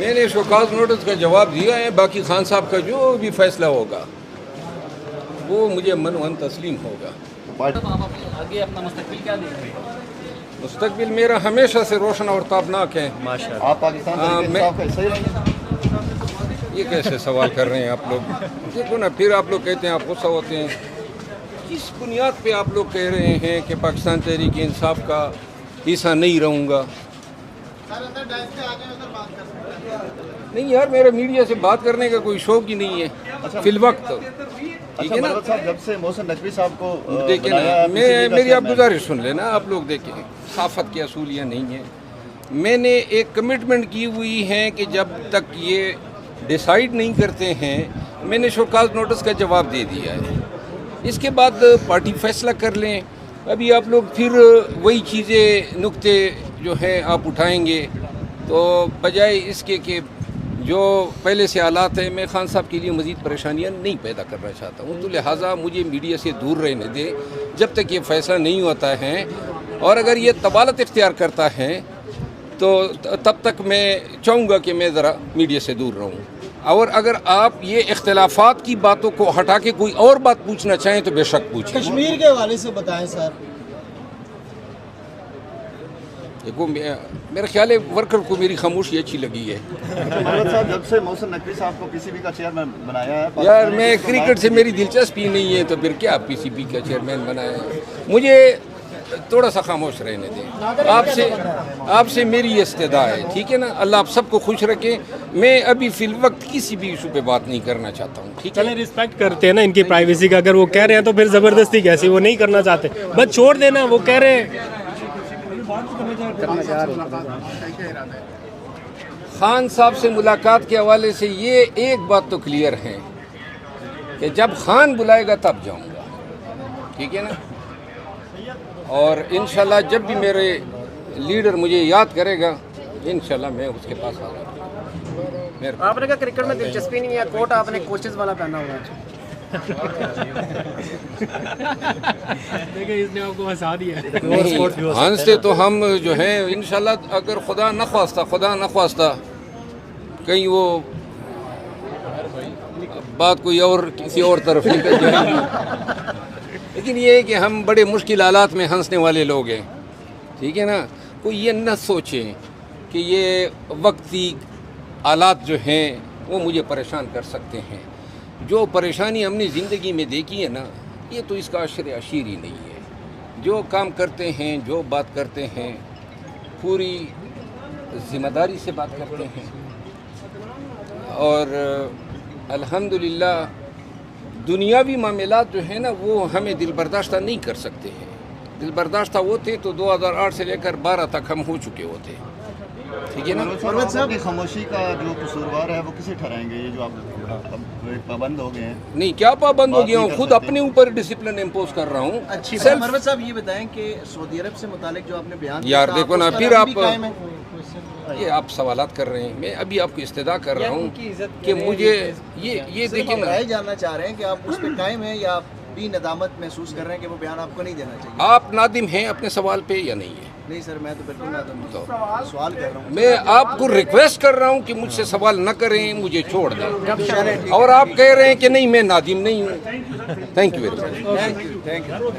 میں نے show cause notice کا جواب دیا ہے، باقی خان صاحب کا جو بھی فیصلہ ہوگا وہ مجھے منوہن تسلیم ہوگا۔ آگے اپنا مستقبل کیا دیکھ رہے ہیں؟ مستقبل میرا ہمیشہ سے روشن اور تابناک ہے۔ ماشاءاللہ۔ آپ پاکستان تحریک انصاف کا حصہ ہی رہیں گے؟ یہ کیسے سوال کر رہے ہیں آپ لوگ؟ دیکھو نا، پھر آپ لوگ کہتے ہیں آپ غصہ ہوتے ہیں۔ کس بنیاد پہ آپ لوگ کہہ رہے ہیں کہ پاکستان تحریک انصاف کا حصہ نہیں رہوں گا؟ نہیں یار، میرا میڈیا سے بات کرنے کا کوئی شوق ہی نہیں ہے فی الوقت، ٹھیک ہے نا؟ مروت صاحب، جب سے محسن نقوی صاحب کو دیکھیں نا، میری آپ گزارش سن لینا، آپ لوگ دیکھیں، صحافت کے اصول یہ نہیں ہیں۔ میں نے ایک کمٹمنٹ کی ہوئی ہے کہ جب تک یہ ڈیسائیڈ نہیں کرتے ہیں، میں نے شوکاز نوٹس کا جواب دے دیا ہے۔ اس کے بعد پارٹی فیصلہ کر لیں۔ ابھی آپ لوگ پھر وہی چیزیں، نکتے جو ہیں آپ اٹھائیں گے، تو بجائے اس کے کہ جو پہلے سے حالات ہیں، میں خان صاحب کے لیے مزید پریشانیاں نہیں پیدا کرنا چاہتا ہوں، تو لہٰذا مجھے میڈیا سے دور رہنے دیں جب تک یہ فیصلہ نہیں ہوتا ہے۔ اور اگر یہ طوالت اختیار کرتا ہے تو تب تک میں چاہوں گا کہ میں ذرا میڈیا سے دور رہوں۔ اور اگر آپ یہ اختلافات کی باتوں کو ہٹا کے کوئی اور بات پوچھنا چاہیں تو بے شک پوچھیں۔ کشمیر کے حوالے سے بتائیں سر۔ دیکھو، میرا خیال ہے ورکر کو میری خاموشی اچھی لگی ہے۔ مروت صاحب، جب سے محسن نقوی صاحب کو پی سی بی کا چیئرمین بنایا ہے، یار میں کرکٹ سے میری دلچسپی نہیں ہے، تو پھر کیا پی سی بی کا چیئرمین بنایا ہے؟ مجھے تھوڑا سا خاموش رہنے دیں۔ آپ سے میری استدعا ہے، ٹھیک ہے نا؟ اللہ آپ سب کو خوش رکھیں۔ میں ابھی فی الوقت کسی بھی ایشو پہ بات نہیں کرنا چاہتا ہوں، ٹھیک ہے؟ چلیں، رسپیکٹ کرتے ہیں نا ان کی پرائیویسی کا، اگر وہ کہہ رہے ہیں تو پھر زبردستی کیسی؟ وہ نہیں کرنا چاہتے، بس چھوڑ دینا، وہ کہہ رہے ہیں۔ خان صاحب سے ملاقات کے حوالے سے یہ ایک بات تو کلیئر ہے کہ جب خان بلائے گا تب جاؤں گا، ٹھیک ہے نا؟ اور انشاءاللہ جب بھی میرے لیڈر مجھے یاد کرے گا، انشاءاللہ میں اس کے پاس آ جاؤں گا۔ آپ نے کہا کرکٹ میں دلچسپی نہیں ہے، کوٹ آپ نے کوچز والا پہنا ہوا ہے۔ دیکھیں، اس نے آپ کو ہنسا دیا۔ ہنستے تو ہم جو ہیں انشاءاللہ، اگر خدا نخواستہ کہیں وہ بات کوئی اور کسی اور طرف نکل جائے گی، لیکن یہ ہے کہ ہم بڑے مشکل حالات میں ہنسنے والے لوگ ہیں، ٹھیک ہے نا؟ کوئی یہ نہ سوچیں کہ یہ وقتی حالات جو ہیں وہ مجھے پریشان کر سکتے ہیں۔ جو پریشانی ہم نے زندگی میں دیکھی ہے نا، یہ تو اس کا عشر عشیر ہی نہیں ہے۔ جو کام کرتے ہیں، جو بات کرتے ہیں، پوری ذمہ داری سے بات کرتے ہیں، اور الحمدللہ دنیاوی معاملات جو ہیں نا وہ ہمیں دل برداشتہ نہیں کر سکتے ہیں۔ دل برداشتہ وہ تھے تو 2008 سے لے کر 12 تک ہم ہو چکے ہوتے، ٹھیک ہے نا؟ مروت صاحب کی خاموشی کا جو قصوروار ہے وہ کسے ٹھہرائیں گے؟ یہ جو آپ پابند ہو گئے ہیں۔ نہیں، کیا پابند ہو گیا ہوں؟ خود اپنے اوپر ڈسپلن امپوز کر رہا ہوں۔ اچھی Self- مروت صاحب یہ بتائیں کہ سعودی عرب سے متعلق جو آپ نے بیان یار تھا، دیکھو نا، اس پر پھر ابھی آپ بھی قائم ہے؟ یہ آپ سوالات کر رہے ہیں، میں ابھی آپ کو استدعا کر رہا ہوں کہ مجھے یہ دیکھیں نا، رائے جاننا چاہ رہے ہیں کہ آپ اس پہ قائم ہیں یا آپ بھی ندامت محسوس کر رہے ہیں کہ وہ بیان آپ کو نہیں دینا چاہیے؟ آپ نادم ہیں اپنے سوال پہ یا نہیں ہے؟ نہیں سر، میں تو بالکل نادم ہوں، سوال کر رہا ہوں۔ میں آپ کو ریکویسٹ کر رہا ہوں کہ مجھ سے سوال نہ کریں، مجھے چھوڑ دیں۔ اور آپ کہہ رہے ہیں کہ نہیں میں نادم نہیں ہوں۔ Thank you very much. Thank you.